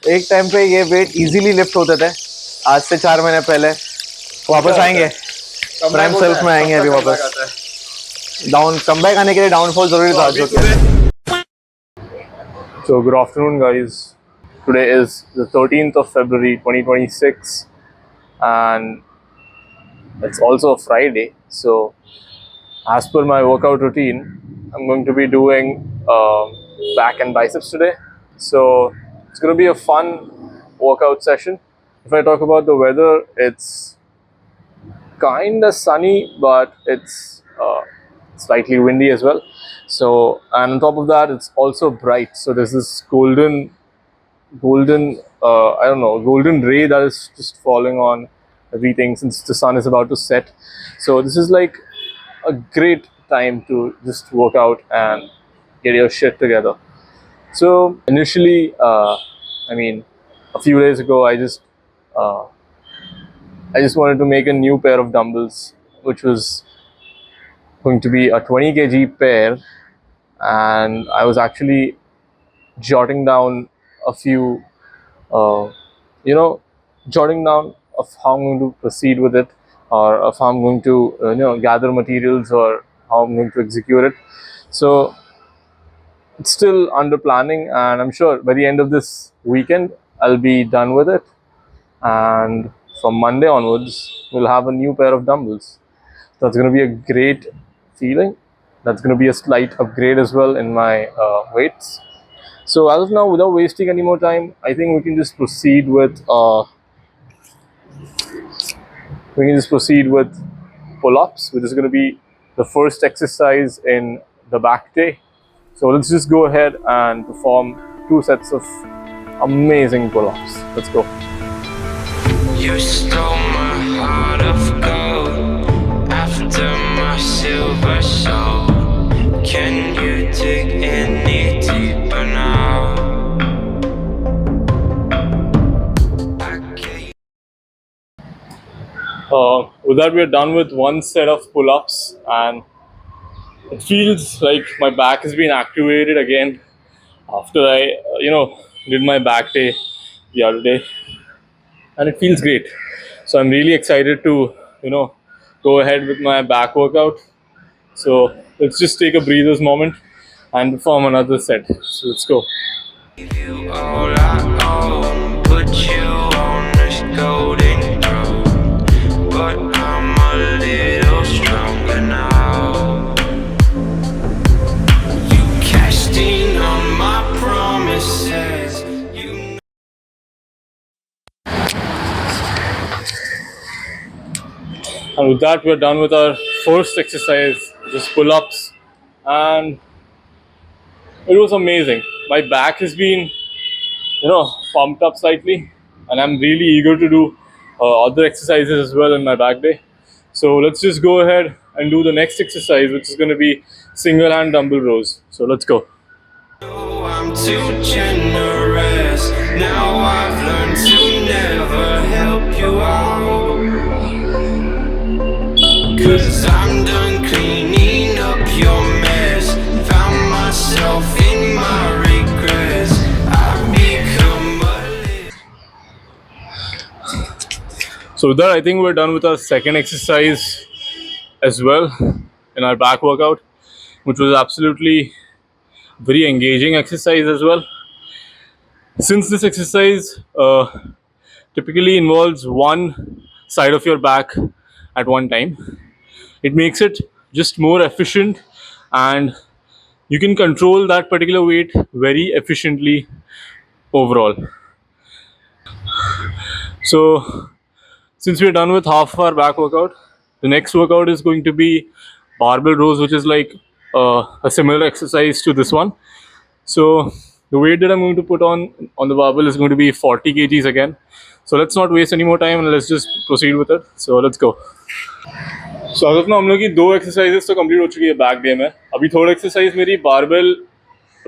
एक टाइम पे ये वेट इजीली लिफ्ट होते थे, आज से 4 महीने पहले। वापस आएंगे, प्राइम सेल्फ में आएंगे अभी वापस। डाउन कमबैक आने के लिए डाउनफॉल जरूरी था जो कि। So good afternoon guys. Today is the 13th of February 2026 and it's also a Friday. So as per my workout routine, I'm going to be doing back and biceps today. So it's going to be a fun workout session. If I talk about the weather, it's kind of sunny, but it's slightly windy as well. So, and on top of that, it's also bright. So there's this golden I don't know, golden ray that is just falling on everything since the sun is about to set. So this is like a great time to just work out and get your shit together. So initially, a few days ago, I just wanted to make a new pair of dumbbells, which was going to be a 20 kg pair, and I was actually jotting down a few, jotting down of how I'm going to proceed with it, or of how I'm going to, gather materials, or how I'm going to execute it. So it's still under planning, and I'm sure by the end of this weekend, I'll be done with it. And from Monday onwards, we'll have a new pair of dumbbells. That's going to be a great feeling. That's going to be a slight upgrade as well in my weights. So as of now, without wasting any more time, I think we can just proceed with pull-ups, which is going to be the first exercise in the back day. So let's just go ahead and perform 2 sets of amazing pull-ups. Let's go. You stole my heart of gold after my silver soul. Can you dig any deeper now? With that, we are done with 1 set of pull-ups, and it feels like my back has been activated again after I, did my back day the other day, and it feels great. So I'm really excited to, go ahead with my back workout. So let's just take a breather's moment and perform another set. So let's go. Give you all I own, put you on this golden throne, but I'm a little stronger now. You cashed in on my promises. And with that, we're done with our first exercise, just pull-ups, and it was amazing. My back has been, pumped up slightly, and I'm really eager to do other exercises as well in my back day. So let's just go ahead and do the next exercise, which is going to be single hand dumbbell rows. So let's go. Oh, I'm too generous. Now I've learned to never help you out. 'Cause I'm done cleaning up your mess. Found myself in my regrets. I've become a So with that, I think we're done with our second exercise as well in our back workout, which was absolutely very engaging exercise as well. Since this exercise typically involves one side of your back at one time, it makes it just more efficient, and you can control that particular weight very efficiently overall. So since we're done with half of our back workout, the next workout is going to be barbell rows, which is like a similar exercise to this one. So the weight that I'm going to put on the barbell is going to be 40 kgs again. So let's not waste any more time and let's just proceed with it. So let's go. So as of now, हम लोग की 2 exercises तो complete हो चुकी है back day में. अभी third exercise मेरी बारबेल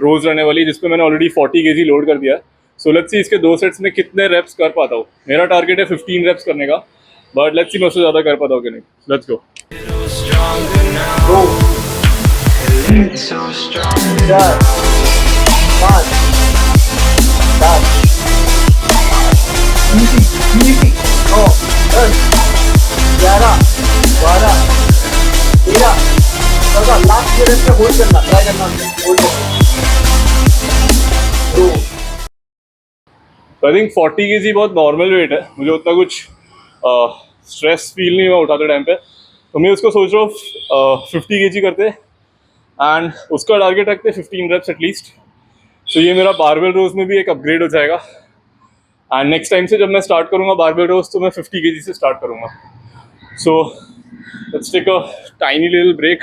रोज रहने वाली, जिसपे मैंने ऑलरेडी 40 kg लोड कर दिया है. सो लेट्स सी इसके 2 सेट्स में कितने रेप्स कर पाता हूँ. मेरा टारगेट है 15 रेप्स करने का, बट लेट्स सी मैं उससे ज़्यादा कर पाता हूँ कि नहीं. Let's go. little stronger now. A little stronger. 4 5 7 hold करना, ट्राई करना, होल्ड करना। तो आई थिंक 40 kg बहुत नॉर्मल वेट है, मुझे उतना कुछ स्ट्रेस फील नहीं हुआ उठाते टाइम पे, तो मैं उसको सोच रहा हूँ 50 kg करते एंड उसका टारगेट रखते 15 reps एटलीस्ट। तो ये मेरा बारबेल रोज में भी एक अपग्रेड हो जाएगा एंड नेक्स्ट टाइम से जब मैं स्टार्ट करूँगा बारबेल रोज तो मैं 50 kg से स्टार्ट करूँगा। So let's take a tiny little break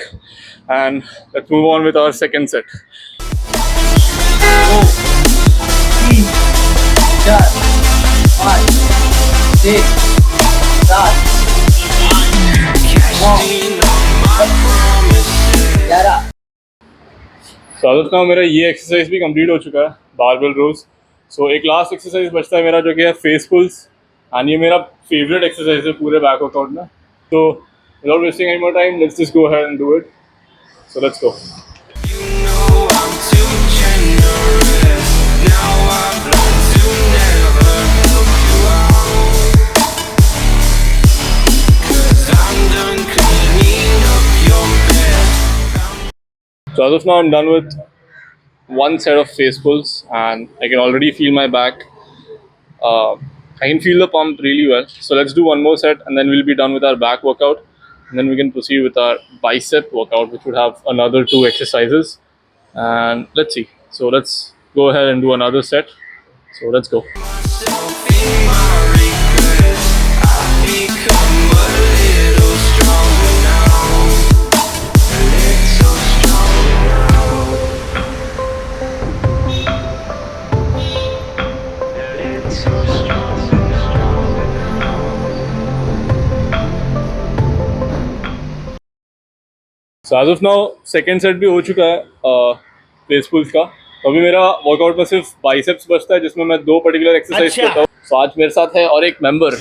and let's move on with our second set. 4 5 6 7 11। स्वागत का मेरा ये एक्सरसाइज भी कंप्लीट हो चुका है, बारबेल रोज। सो एक लास्ट एक्सरसाइज बचता है मेरा जो कि है फेस पुल्स एंड ये मेरा फेवरेट एक्सरसाइज है पूरे बैक वर्कआउट में। तो without wasting any more time let's just go ahead and do it. So let's go. You know I'm too generous. Now I've learned to never help you out. 'Cause I'm done cleaning up your bed. So as of now I'm done with one set of face pulls and I can already feel my back. I can feel the pump really well. So let's do one more set and then we'll be done with our back workout. And then we can proceed with our bicep workout, which would have another 2 exercises. And let's see. So let's go ahead and do another set. So let's go. Myself in my regrets. I've become a little stronger now. A little stronger now. A little stronger now. So as of now second set भी हो चुका है face pools का। तो अभी मेरा workout में सिर्फ बाइसेप्स बचता है जिसमें मैं 2 पर्टिकुलर एक्सरसाइज करता हूँ। तो आज मेरे साथ है और एक मेंबर।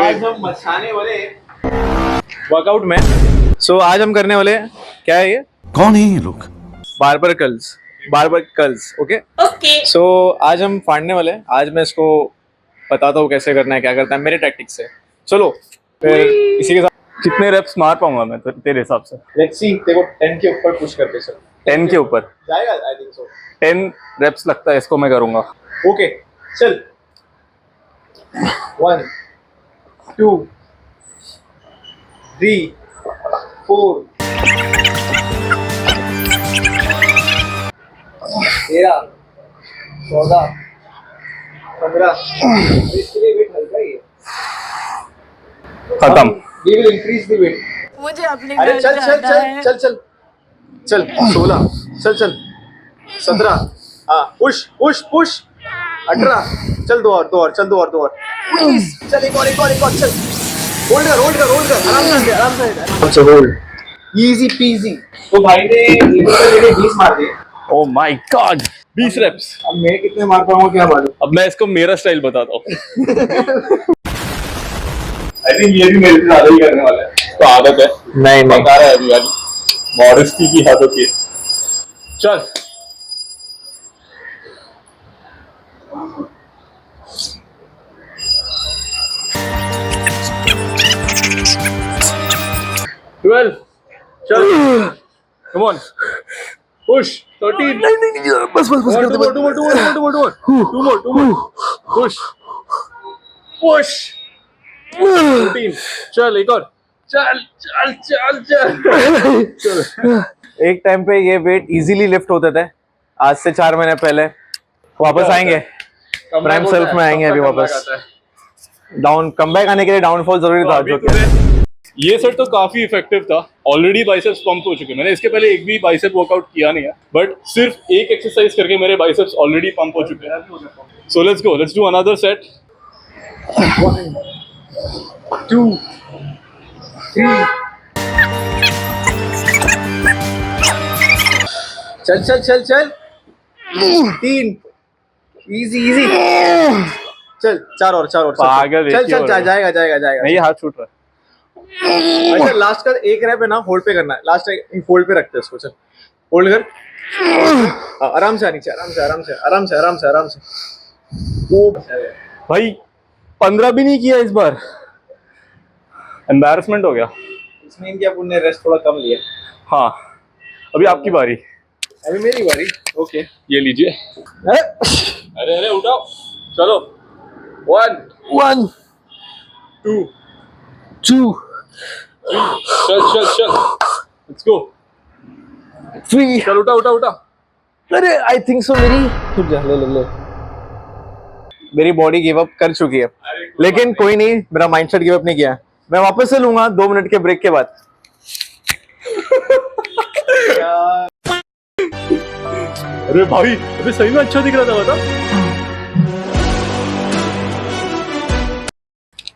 आज हम मचाने वाले वर्कआउट में। सो आज हम करने वाले क्या है ये? कौन है ये लोग? Barber curls. Okay okay so आज हम फाड़ने वाले हैं। आज मैं इसको बताता हूँ कैसे करना है, क्या करता है मेरे टैक्टिक्स से। चलो फिर इसी के साथ कितने रेप्स मार पाऊंगा मैं तेरे हिसाब से? Let's see. देखो 10 के ऊपर पुश करते सर। 10 के ऊपर जाएगा आई थिंक सो। 10 रेप्स लगता है इसको मैं करूंगा। ओके चल 1 2 3 4 13 14 15। इसके लिए वेट हल्का ही है। खत्म। We will increase the weight. मुझे अपने अरे घर चल चल जाना चल है। चल चल चल 16 चल चल 17। हाँ पुश पुश पुश 18। चल दो और चल 19। चल एक और चल। होल्ड कर आराम से होल्ड। Easy PG. तो भाई ने 20 मार दिए। Oh my god 20 reps. अब मैं कितने मार पाऊंगा क्या मालूम। अब मैं इसको मेरा स्टाइल बताता हूँ। आई थिंक ये भी मेरे से ज्यादा ही करने वाला है। तो आदत है। नहीं बता रहा है अभी वाली मॉडेस्टी की आदत है। चल ट्वेल्व। चल कम ऑन पुश 13। बस Two more. Push. 14। चल एक और। चल। एक टाइम पे ये वेट इजीली लिफ्ट होते थे। आज से 4 महीने पहले वापस आएंगे, प्राइम सेल्फ में आएंगे अभी वापस। डाउन कमबैक आने के लिए डाउनफॉल जरूरी था जो कि ये सेट तो काफी इफेक्टिव था। ऑलरेडी बाइसेप्स पंप हो चुके हैं। मैंने इसके पहले एक भी बाइसेप वर्कआउट किया नहीं है, बट सिर्फ एक एक्सरसाइज करके मेरे बाइसेप्स ऑलरेडी पंप हो चुके हैं। So let's do another set. 1 2 3। चल 3। इजी चल 4 और पागल चल जाएगा। नहीं हाथ छूट रहा है। अच्छा लास्ट का एक रैप है ना, होल्ड पे करना है। लास्ट होल्ड पे रखते हैं इसको। चल होल्ड कर। आराम से नीचे, आराम से। ओ भाई 15 भी नहीं किया इस बार। एम्बैरसमेंट हो गया। इस इसमें इनके अपन ने रेस्ट थोड़ा कम लिया। हाँ, अभी आपकी बारी। अभी मेरी बारी। ओके, ये लीजिए। अरे अरे उठाओ, चलो। 1 1 2 2 चल लेट्स गो। 3 चल उठा। अरे आई थिंक सो मेरी जा ले मेरी बॉडी गिव अप कर चुकी है, लेकिन कोई नहीं, मेरा माइंडसेट गिव अप नहीं किया। मैं वापस से लूंगा 2 मिनट के ब्रेक के बाद। अरे भाई, अभी सही में अच्छा दिख रहा था, बता।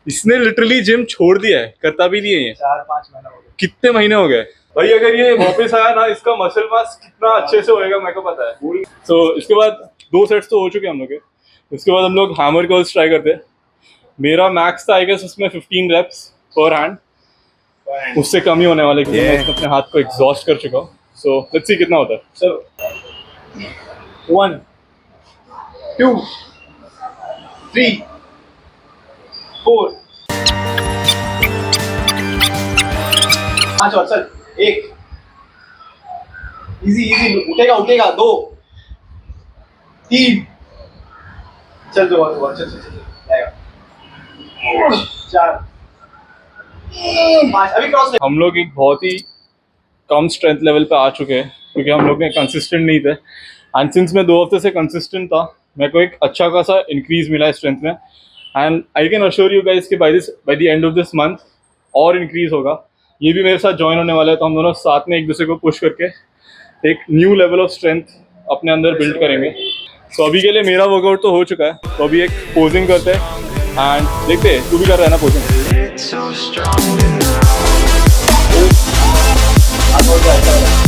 इसने लिटरली जिम छोड़ दिया है, करता भी नहीं है ये। 4-5 महीने हो गए। कितने महीने हो गए भाई? अगर ये वापस आया ना, इसका मसल मास कितना अच्छे से होएगा मेरे को पता है। तो इसके बाद 2 सेट्स तो हो चुके हैं हम लोग के। उसके बाद हम लोग हैमर कर्ल्स ट्राई करते हैं। मेरा मैक्स था आई गेस उसमें 15 रेप्स पर हैंड, उससे कम ही होने वाले, क्योंकि मैं अपने हाथ को एग्जॉस्ट कर चुका हूँ। सो लेट्स सी कितना होता है। चलो 1 2 3 4 5 और चल 1 इजी उठेगा 2 3 चल 2 चल जाएगा 4 5 अभी क्रॉस। हम लोग एक बहुत ही कम स्ट्रेंथ लेवल पे आ चुके हैं, क्योंकि हम लोग ने कंसिस्टेंट नहीं थे। एंड सिंस मैं 2 हफ्ते से कंसिस्टेंट था, मेरे को एक अच्छा खासा इंक्रीज मिला है स्ट्रेंथ में। And I can assure you guys कि by the end of this month और इंक्रीज होगा। ये भी मेरे साथ ज्वाइन होने वाला है, तो हम दोनों साथ में एक दूसरे को पुश करके एक न्यू लेवल ऑफ स्ट्रेंथ अपने अंदर बिल्ड करेंगे। सो अभी के लिए मेरा वर्कआउट तो हो चुका है, तो अभी एक पोजिंग करते हैं एंड देखते हैं तू भी कर रहा है ना posing. It's so strong now. आज हो जाएगा।